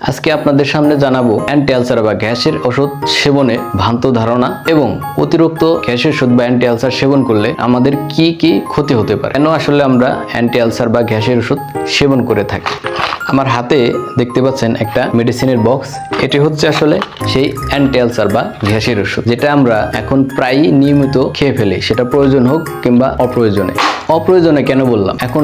আজকে আপনাদের সামনে জানাবো অ্যান্টি আলসার বা গ্যাসের ওষুধ সেবনে ভ্রান্ত ধারণা এবং অতিরিক্ত গ্যাসের ওষুধ বা অ্যান্টি আলসার সেবন করলে আমাদের কি কি ক্ষতি হতে পারে, কেন আসলে আমরা অ্যান্টি আলসার বা গ্যাসের ওষুধ সেবন করে থাকি। আমার হাতে দেখতে পাচ্ছেন একটা মেডিসিনের বক্স। এটি হচ্ছে আসলে সেই অ্যান্টি আলসার বা গ্যাসের ওষুধ, যেটা আমরা এখন প্রায়ই নিয়মিত খেয়ে ফেলি, সেটা প্রয়োজন হোক কিংবা অপ্রয়োজনে কেন বললাম, এখন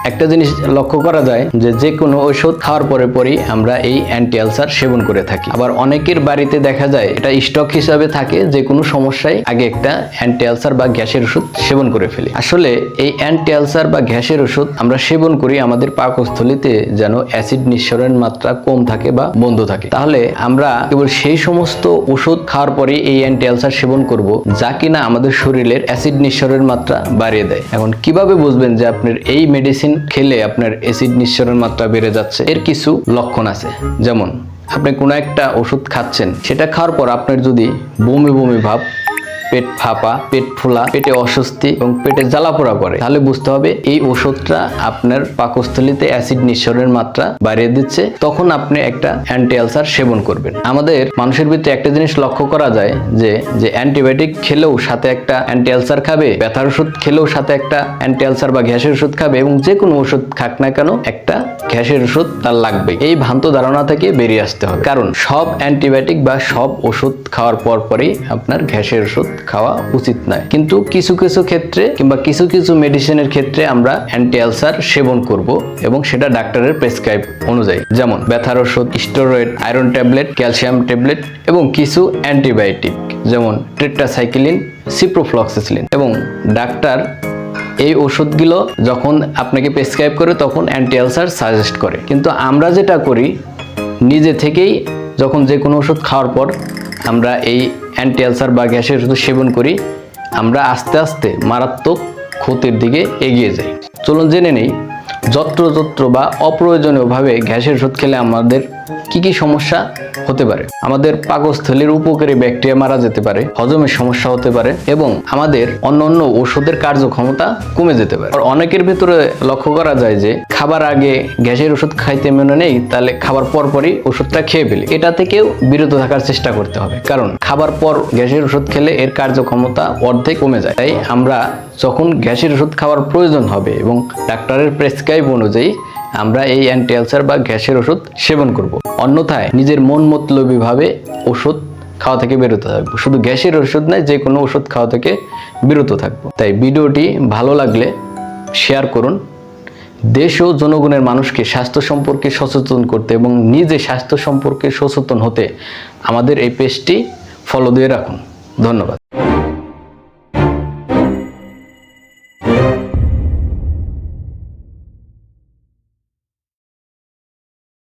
একটা জিনিস লক্ষ্য করা যায় যে কোনো ওষুধ খাওয়ার পরেই আমরা এই অ্যান্টি আলসার সেবন করে থাকি। আবার অনেকের বাড়িতে দেখা যায় এটা স্টক হিসাবে থাকে, যে কোনো সমস্যায় আগে একটা অ্যান্টি আলসার বা গ্যাসের ওষুধ সেবন করে ফেলি। আসলে এই অ্যান্টি আলসার বা গ্যাসের ওষুধ আমরা সেবন করি আমাদের পাকস্থলীতে যেন অ্যাসিড নিঃসরণের মাত্রা কম থাকে বা বন্ধ থাকে। তাহলে আমরা কেবল সেই সমস্ত ওষুধ খাওয়ার পরে এই অ্যান্টি আলসার সেবন করব যা কিনা আমাদের শরীরের অ্যাসিড নিঃসরণের মাত্রা বাড়িয়ে দেয়। এখন কিভাবে বুঝবেন যে আপনার এই মেডিসিন খেলে আপনার অ্যাসিড নিঃসরণের মাত্রা বেড়ে যাচ্ছে? এর কিছু লক্ষণ আছে। যেমন আপনি কোনো একটা ওষুধ খাচ্ছেন, সেটা খাওয়ার পর আপনার যদি বমি বমি ভাব, পেট ফাঁপা, পেট ফোলা, পেটে অস্বস্তি এবং পেটে জ্বালাপোড়া করে, তাহলে বুঝতে হবে এই ওষুধটা আপনার পাকস্থলীতে অ্যাসিড নিঃসরণের মাত্রা বাড়িয়ে দিচ্ছে। তখন আপনি একটা অ্যান্টি আলসার সেবন করবেন। আমাদের মানুষের ভিতরে একটা জিনিস লক্ষ্য করা যায় যে অ্যান্টিবায়োটিক খেলেও সাথে একটা অ্যান্টি আলসার খাবে, ব্যথার ওষুধ খেলেও সাথে একটা অ্যান্টি আলসার বা গ্যাসের ওষুধ খাবে, এবং যে কোনো ওষুধ খাক না কেন একটা গ্যাসের ওষুধ তার লাগবে। এই ভ্রান্ত ধারণা থেকে বেরিয়ে আসতে হবে, কারণ সব অ্যান্টিবায়োটিক বা সব ওষুধ খাওয়ার পরই আপনার গ্যাসের ওষুধ খাওয়া উচিত নয়। কিন্তু কিছু কিছু ক্ষেত্রে কিংবা কিছু কিছু মেডিসিনের ক্ষেত্রে আমরা অ্যান্টি আলসার সেবন করব, এবং সেটা ডাক্তারের প্রেসক্রাইব অনুযায়ী। যেমন ব্যথার ওষুধ, steroid, iron tablet, calcium tablet এবং কিছু অ্যান্টিবায়োটিক যেমন টেট্রাসাইক্লিন, সিপ্রোফ্লক্সাসিলিন। এবং ডাক্তার এই ওষুধগুলো যখন আপনাকে প্রেসক্রাইব করে তখন অ্যান্টি আলসার সাজেস্ট করে। কিন্তু আমরা যেটা করি, নিজে থেকেই যখন যে কোনো ওষুধ খাওয়ার পর আমরা এই অ্যান্টি আলসার বা গ্যাসের ওষুধ সেবন করি, আমরা আস্তে আস্তে মারাত্মক ক্ষতির দিকে এগিয়ে যাই। চলুন জেনে নেই যত্র বা অপ্রয়োজনীয়ভাবে গ্যাসের ওষুধ খেলে আমাদের কি কি সমস্যা হতে পারে। আমাদের পাকস্থলীর উপকারী ব্যাকটেরিয়া মারা যেতে পারে, হজমের সমস্যা হতে পারে, এবং আমাদের অন্যান্য ওষুধের কার্যক্ষমতা কমে যেতে পারে। আর অনেকের ভিতরে লক্ষ্য করা যায় যে খাবার আগে গ্যাসের ওষুধ খাইতে মনে নেই, তাহলে খাবার পরই ওষুধটা খেয়ে ফেলি। এটা থেকেও বিরত থাকার চেষ্টা করতে হবে, কারণ খাবার পর গ্যাসের ওষুধ খেলে এর কার্যক্ষমতা অর্ধেক কমে যায়। তাই আমরা যখন গ্যাসের ওষুধ খাওয়ার প্রয়োজন হবে এবং ডাক্তারের প্রেসক্রাইব অনুযায়ী আমরা এই অ্যান্টি আলসার বা গ্যাসের ওষুধ সেবন করব। অন্যথায় নিজের মন মতলবী ভাবে ওষুধ খাওয়া থেকে বিরত থাকবো। শুধু গ্যাসের ওষুধ নয়, যে কোনো ওষুধ খাওয়া থেকে বিরত থাকবো। তাই ভিডিওটি ভালো লাগলে শেয়ার করুন। দেশ ও জনগণের মানুষকে স্বাস্থ্য সম্পর্কে সচেতন করতে এবং নিজে স্বাস্থ্য সম্পর্কে সচেতন হতে আমাদের এই পেজটি ফলো দিয়ে রাখুন। ধন্যবাদ।